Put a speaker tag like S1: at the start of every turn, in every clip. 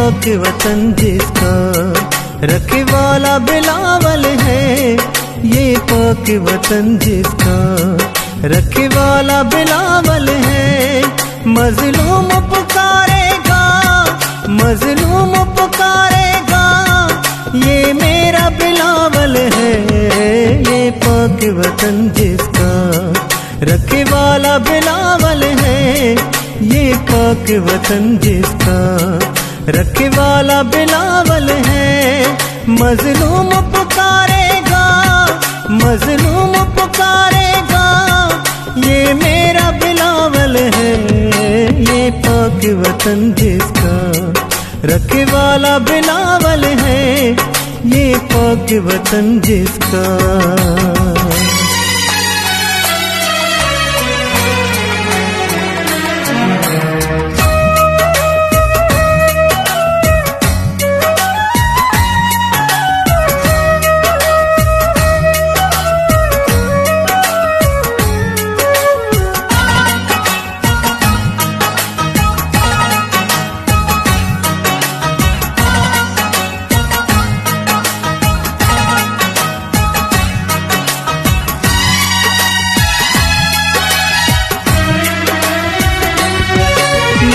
S1: पाक वतन जिसका रखवाला बिलावल है, ये पाक वतन जिसका रखवाला बिलावल है। मजलूम पुकारेगा, मजलूम पुकारेगा, ये मेरा बिलावल है, ये पाक वतन जिसका रखवाला बिलावल है, ये पाक वतन जिसका रखवाला बिलावल है। मजलूम पुकारेगा, मजलूम पुकारेगा, ये मेरा बिलावल है, ये पाक वतन जिसका रखवाला बिलावल है, ये पाक वतन जिसका।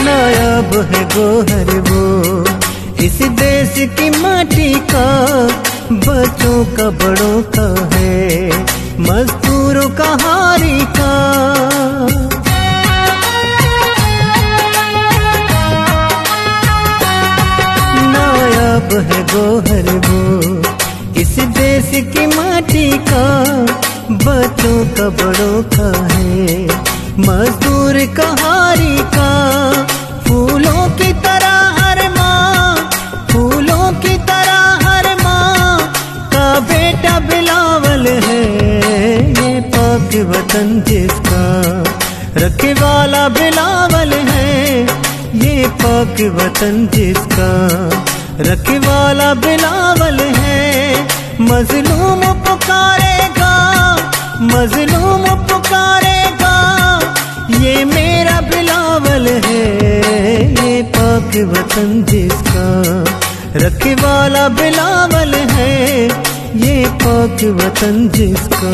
S1: नायाब है गोहर वो इस देश की माटी का, बच्चों का बड़ों का है, मजदूरों का हारी का। नायाब है गोहर वो इस देश की माटी का, बच्चों का बड़ों का है, मजदूर का हारी का। फूलों की तरह हर माँ, फूलों की तरह हर माँ का बेटा बिलावल है, ये पाक वतन जिसका रखवाला बिलावल है, ये पाक वतन जिसका रखवाला बिलावल है। मजलूम पुकारेगा, मजलूम पुकारेगा, ये मेरा बिलावल है, ये पाक वतन जिसका रखवाला बिलावल है, ये पाक वतन जिसका।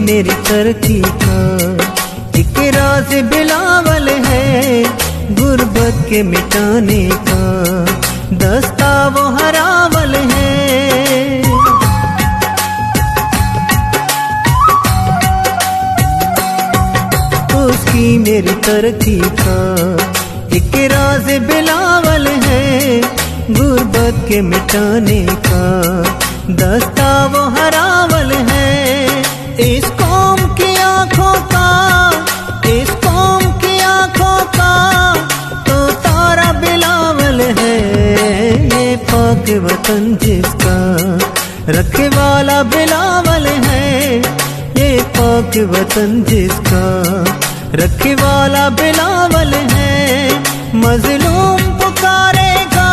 S1: मेरी तरक्की का एक राज बिलावल है, गुर्बत के मिटाने का दस्ता वो हरावल है। उसकी मेरी तरक्की का एक राज बिलावल है, गुर्बत के मिटाने का दस्ता वो हरावल है। इस कौम की आँखों का, इस कौम की आँखों का तो तारा बिलावल है, ये पाक वतन जिसका रखवाला बिलावल है, ये पाक वतन जिसका रखवाला बिलावल है। मजलूम पुकारेगा,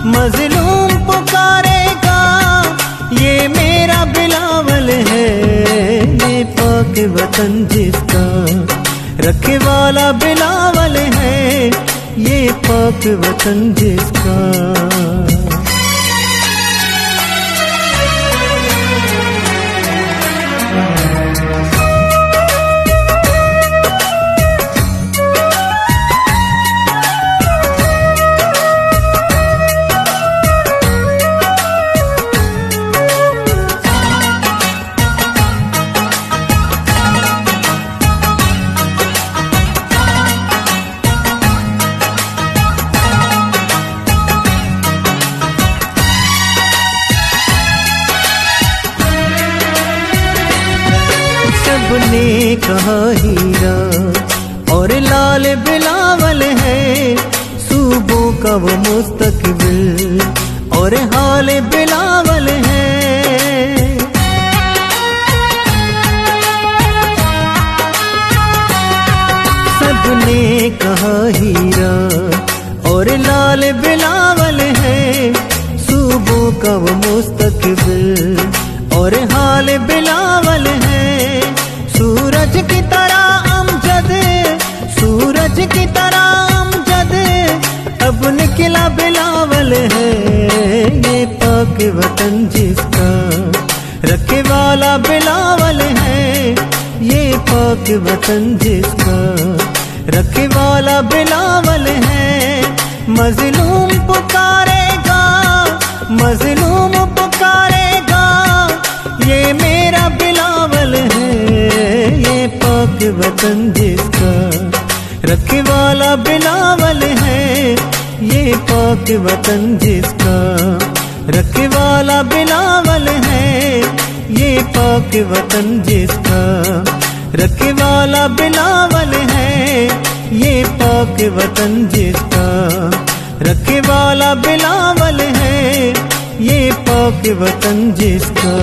S1: मजलूम पुकारेगा, ये मेरा बिलावल है, ये पाक वतन जिसका रखवाला बिलावल है, ये पाक वतन जिसका। कहा हीरा और लाल बिलावल है, सूबों का वो मुस्तकबिल और हाल बिलावल है। सबने कहा हीरा और लाल बिलावल है, सूबों का वो मुस्तकबिल और हाल बिलावल है। सूरज की तरह अमजद, सूरज की तरह अमजद अब निकला बिलावल है। ये पाक वतन जिसका रखे वाला बिलावल है, ये पाक वतन जिसका रखे वाला बिलावल है। मजलूम पुकारेगा, मजलूम पुकारेगा, ये मेरा बिलावल है। ये पाक वतन जिसका रखे वाला बिलावल है, ये पाक वतन जिसका रखे वाला बिलावल है। ये पाक वतन जिसका रखे वाला बिलावल है, ये पाक वतन जिसका रखे वाला बिलावल है। ये पाक वतन जिसका